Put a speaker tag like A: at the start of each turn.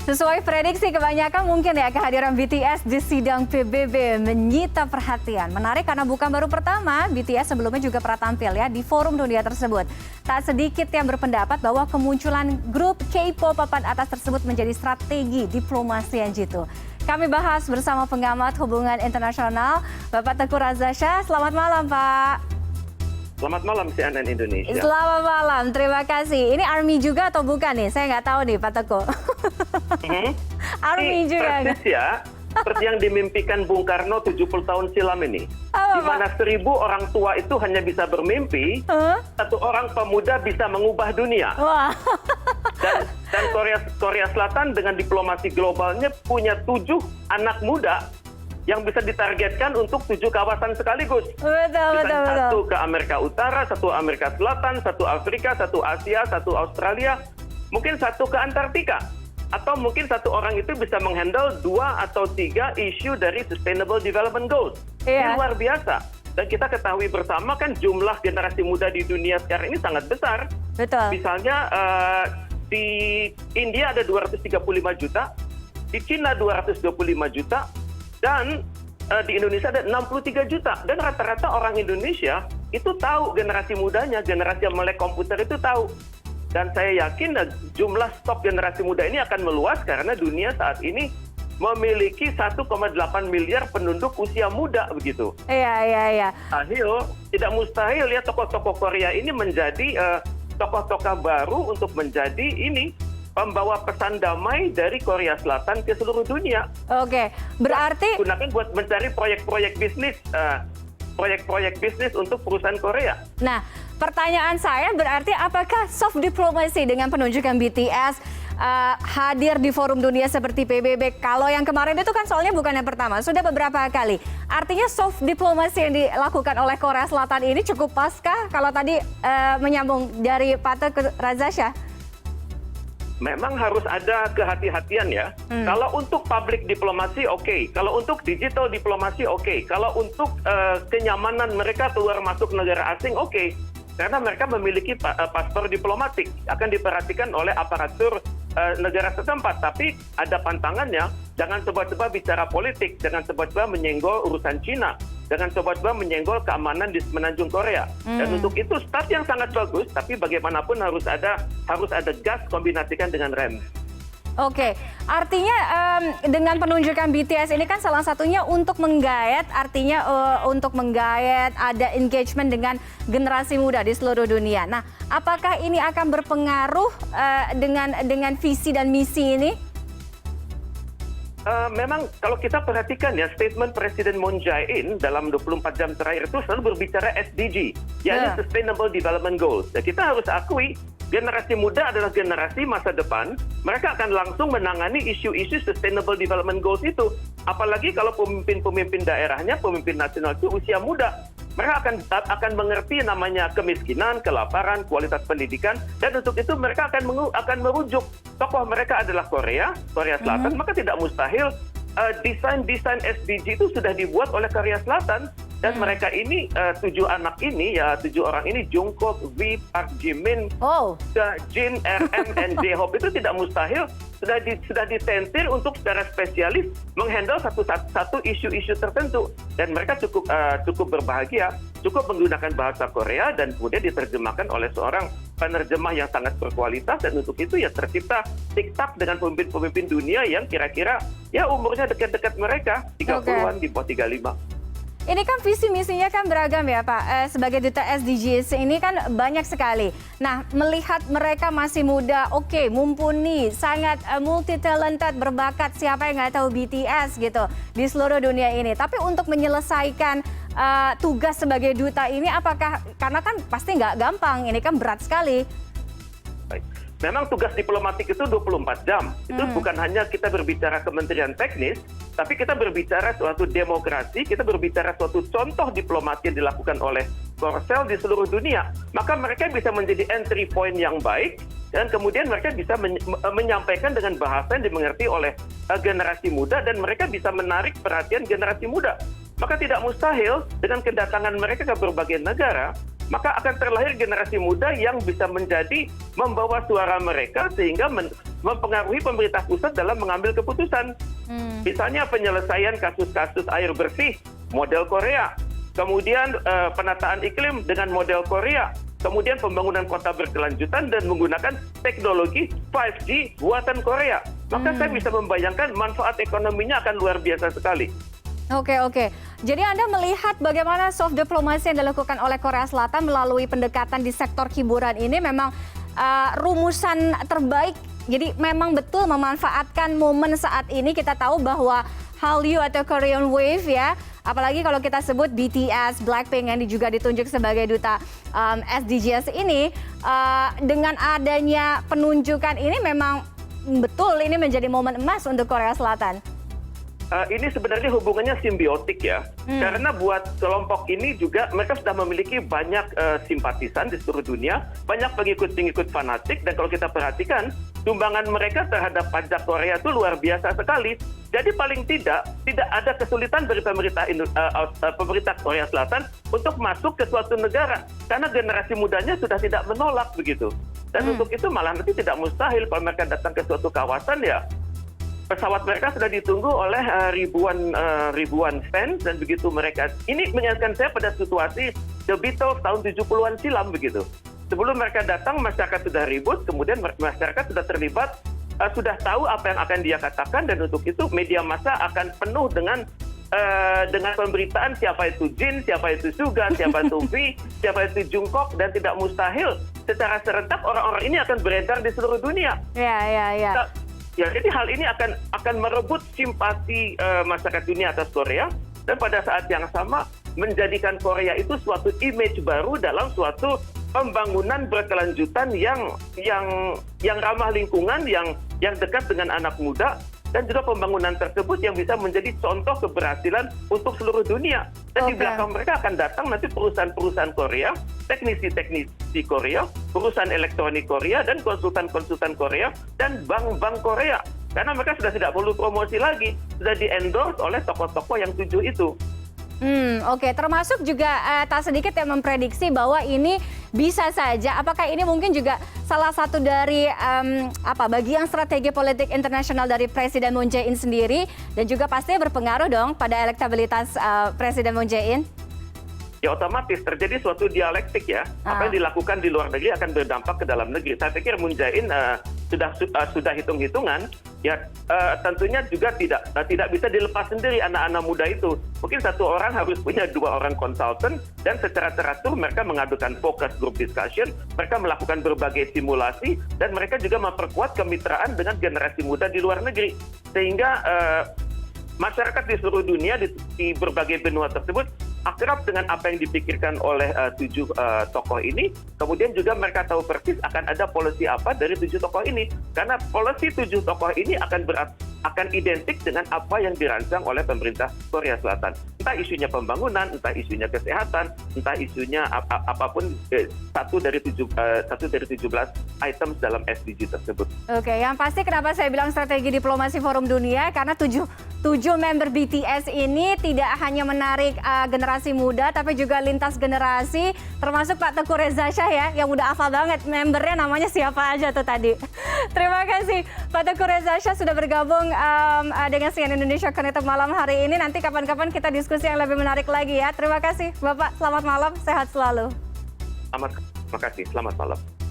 A: Sesuai prediksi kebanyakan mungkin ya kehadiran BTS di sidang PBB menyita perhatian. Menarik karena bukan baru pertama, BTS sebelumnya juga pernah tampil ya di forum dunia tersebut. Tak sedikit yang berpendapat bahwa kemunculan grup K-pop papan atas tersebut menjadi strategi diplomasi yang jitu. Kami bahas bersama pengamat hubungan internasional, Bapak Teguh Reza Shah. Selamat malam, Pak.
B: Selamat malam CNN Indonesia.
A: Selamat malam, terima kasih. Ini ARMY juga atau bukan nih? Saya nggak tahu nih, Pak Teguh. ARMY juga.
B: Persis ya, seperti yang dimimpikan Bung Karno 70 tahun silam ini.
A: Apa,
B: di mana 1000 orang tua itu hanya bisa bermimpi, satu orang pemuda bisa mengubah dunia.
A: Wah.
B: Dan Korea Selatan dengan diplomasi globalnya punya 7 anak muda yang bisa ditargetkan untuk 7 kawasan sekaligus.
A: Betul.
B: Satu ke Amerika Utara, satu Amerika Selatan, satu Afrika, satu Asia, satu Australia, mungkin satu ke Antartika. Atau mungkin satu orang itu bisa menghandle 2 atau 3 isu dari Sustainable Development Goals. Ini luar biasa. Dan kita ketahui bersama kan jumlah generasi muda di dunia sekarang ini sangat besar.
A: Betul.
B: Misalnya di India ada 235 juta, di Cina 225 juta, dan di Indonesia ada 63 juta. Dan rata-rata orang Indonesia itu tahu generasi mudanya, generasi yang melek komputer itu tahu. Dan saya yakin jumlah stok generasi muda ini akan meluas karena dunia saat ini memiliki 1,8 miliar penduduk usia muda begitu.
A: Iya.
B: Tidak mustahil ya tokoh-tokoh Korea ini menjadi tokoh-tokoh baru untuk menjadi ini pembawa pesan damai dari Korea Selatan ke seluruh dunia.
A: Oke, berarti
B: gunakan buat mencari proyek-proyek bisnis untuk perusahaan Korea.
A: Nah, pertanyaan saya berarti apakah soft diplomacy dengan penunjukan BTS hadir di forum dunia seperti PBB? Kalau yang kemarin itu kan soalnya bukan yang pertama, sudah beberapa kali. Artinya soft diplomacy yang dilakukan oleh Korea Selatan ini cukup paskah kalau tadi menyambung dari Pak Teguh Reza Shah?
B: Memang harus ada kehati-hatian ya. Kalau untuk public diplomasi oke. Kalau untuk digital diplomasi oke. Kalau untuk kenyamanan mereka keluar masuk negara asing oke. Karena mereka memiliki paspor diplomatik. Akan diperhatikan oleh aparatur negara setempat. Tapi ada pantangannya. Jangan coba-coba bicara politik. Jangan coba-coba menyenggol urusan Cina. Jangan coba-coba menyenggol keamanan di Semenanjung Korea. Dan untuk itu start yang sangat bagus, tapi bagaimanapun harus ada gas kombinasikan dengan rem.
A: Oke, artinya dengan penunjukan BTS ini kan salah satunya untuk menggayat, artinya untuk menggayat ada engagement dengan generasi muda di seluruh dunia. Nah, apakah ini akan berpengaruh dengan visi dan misi ini?
B: Memang kalau kita perhatikan ya statement Presiden Moon Jae-in dalam 24 jam terakhir itu selalu berbicara SDG, yaitu Sustainable Development Goals. Ya, kita harus akui generasi muda adalah generasi masa depan. Mereka akan langsung menangani isu-isu Sustainable Development Goals itu. Apalagi kalau pemimpin-pemimpin daerahnya, pemimpin nasional itu usia muda. Mereka akan mengerti namanya kemiskinan, kelaparan, kualitas pendidikan, dan untuk itu mereka akan merujuk tokoh mereka adalah Korea Selatan, maka tidak mustahil desain SDG itu sudah dibuat oleh Korea Selatan. Dan mereka ini 7 orang ini Jungkook, V, Park Jimin, Jin, RM, dan J-Hope itu tidak mustahil sudah disentir untuk secara spesialis menghandle satu isu-isu tertentu. Dan mereka cukup berbahagia, cukup menggunakan bahasa Korea dan kemudian diterjemahkan oleh seorang penerjemah yang sangat berkualitas. Dan untuk itu ya tercipta TikTok dengan pemimpin-pemimpin dunia yang kira-kira ya umurnya dekat-dekat mereka, 30-an di bawah 35.
A: Ini kan visi misinya kan beragam ya Pak. Sebagai duta SDGs ini kan banyak sekali. Nah, melihat mereka masih muda, oke, mumpuni, sangat multi talented, berbakat, siapa yang nggak tahu BTS gitu di seluruh dunia ini. Tapi untuk menyelesaikan tugas sebagai duta ini, apakah karena kan pasti nggak gampang, ini kan berat sekali.
B: Memang tugas diplomatik itu 24 jam. Itu bukan hanya kita berbicara kementerian teknis, tapi kita berbicara suatu demokrasi, kita berbicara suatu contoh diplomasi yang dilakukan oleh Korsel di seluruh dunia. Maka mereka bisa menjadi entry point yang baik, dan kemudian mereka bisa menyampaikan dengan bahasa yang dimengerti oleh generasi muda, dan mereka bisa menarik perhatian generasi muda. Maka tidak mustahil dengan kedatangan mereka ke berbagai negara, maka akan terlahir generasi muda yang bisa menjadi membawa suara mereka sehingga mempengaruhi pemerintah pusat dalam mengambil keputusan. Misalnya penyelesaian kasus-kasus air bersih, model Korea. Kemudian penataan iklim dengan model Korea. Kemudian pembangunan kota berkelanjutan dan menggunakan teknologi 5G buatan Korea. Maka saya bisa membayangkan manfaat ekonominya akan luar biasa sekali.
A: Oke. Jadi Anda melihat bagaimana soft diplomasi yang dilakukan oleh Korea Selatan melalui pendekatan di sektor hiburan ini memang rumusan terbaik. Jadi memang betul memanfaatkan momen saat ini. Kita tahu bahwa Hallyu atau Korean Wave ya, apalagi kalau kita sebut BTS, Blackpink yang juga ditunjuk sebagai duta SDGs ini, dengan adanya penunjukan ini memang betul ini menjadi momen emas untuk Korea Selatan.
B: Ini sebenarnya hubungannya simbiotik ya, karena buat kelompok ini juga mereka sudah memiliki banyak simpatisan di seluruh dunia, banyak pengikut-pengikut fanatik, dan kalau kita perhatikan, sumbangan mereka terhadap pajak Korea itu luar biasa sekali. Jadi paling tidak ada kesulitan dari pemerintah Korea Selatan untuk masuk ke suatu negara, karena generasi mudanya sudah tidak menolak begitu. Dan untuk itu malah nanti tidak mustahil kalau mereka datang ke suatu kawasan ya, pesawat mereka sudah ditunggu oleh ribuan fans, dan begitu mereka ini mengingatkan saya pada situasi The Beatles tahun 70-an silam begitu. Sebelum mereka datang masyarakat sudah ribut, kemudian masyarakat sudah terlibat, sudah tahu apa yang akan dia katakan, dan untuk itu media massa akan penuh dengan pemberitaan siapa itu Jin, siapa itu Suga, siapa itu V, siapa itu Jungkook, dan tidak mustahil secara serentak orang-orang ini akan beredar di seluruh dunia.
A: Ya.
B: Ya, jadi hal ini akan merebut simpati masyarakat dunia atas Korea, dan pada saat yang sama menjadikan Korea itu suatu image baru dalam suatu pembangunan berkelanjutan yang ramah lingkungan, yang dekat dengan anak muda, dan juga pembangunan tersebut yang bisa menjadi contoh keberhasilan untuk seluruh dunia. Dan di belakang mereka akan datang nanti perusahaan-perusahaan Korea, teknisi-teknisi Korea, perusahaan elektronik Korea, dan konsultan-konsultan Korea, dan bank-bank Korea. Karena mereka sudah tidak perlu promosi lagi, sudah di-endorse oleh tokoh-tokoh yang 7 itu.
A: Oke, termasuk juga tak sedikit yang memprediksi bahwa ini bisa saja, apakah ini mungkin juga salah satu dari bagian strategi politik internasional dari Presiden Moon Jae-in sendiri, dan juga pastinya berpengaruh dong pada elektabilitas Presiden Moon Jae-in?
B: Ya otomatis terjadi suatu dialektik ya. Apa yang dilakukan di luar negeri akan berdampak ke dalam negeri. Saya pikir Moon Jae-in sudah hitung-hitungan. Ya tentunya juga tidak bisa dilepas sendiri anak-anak muda itu. Mungkin satu orang harus punya 2 orang konsultan, dan secara teratur mereka mengadukan focus group discussion, mereka melakukan berbagai simulasi, dan mereka juga memperkuat kemitraan dengan generasi muda di luar negeri. Sehingga masyarakat di seluruh dunia di berbagai benua tersebut akrab dengan apa yang dipikirkan oleh 7 tokoh ini. Kemudian juga mereka tahu persis akan ada policy apa dari 7 tokoh ini, karena policy 7 tokoh ini akan identik dengan apa yang dirancang oleh pemerintah Korea Selatan. Entah isunya pembangunan, entah isunya kesehatan, entah isunya apapun, satu dari 17 items dalam SDG tersebut.
A: Oke, yang pasti kenapa saya bilang strategi diplomasi forum dunia, karena 7 member BTS ini tidak hanya menarik generasi muda, tapi juga lintas generasi, termasuk Pak Teuku Reza Shah ya, yang udah hafal banget membernya namanya siapa aja tuh tadi. Terima kasih Pak Teuku Reza Shah sudah bergabung dengan CNN Indonesia Connected malam hari ini. Nanti kapan-kapan kita diskusi yang lebih menarik lagi ya. Terima kasih Bapak, selamat malam, sehat selalu.
B: Terima kasih, selamat malam.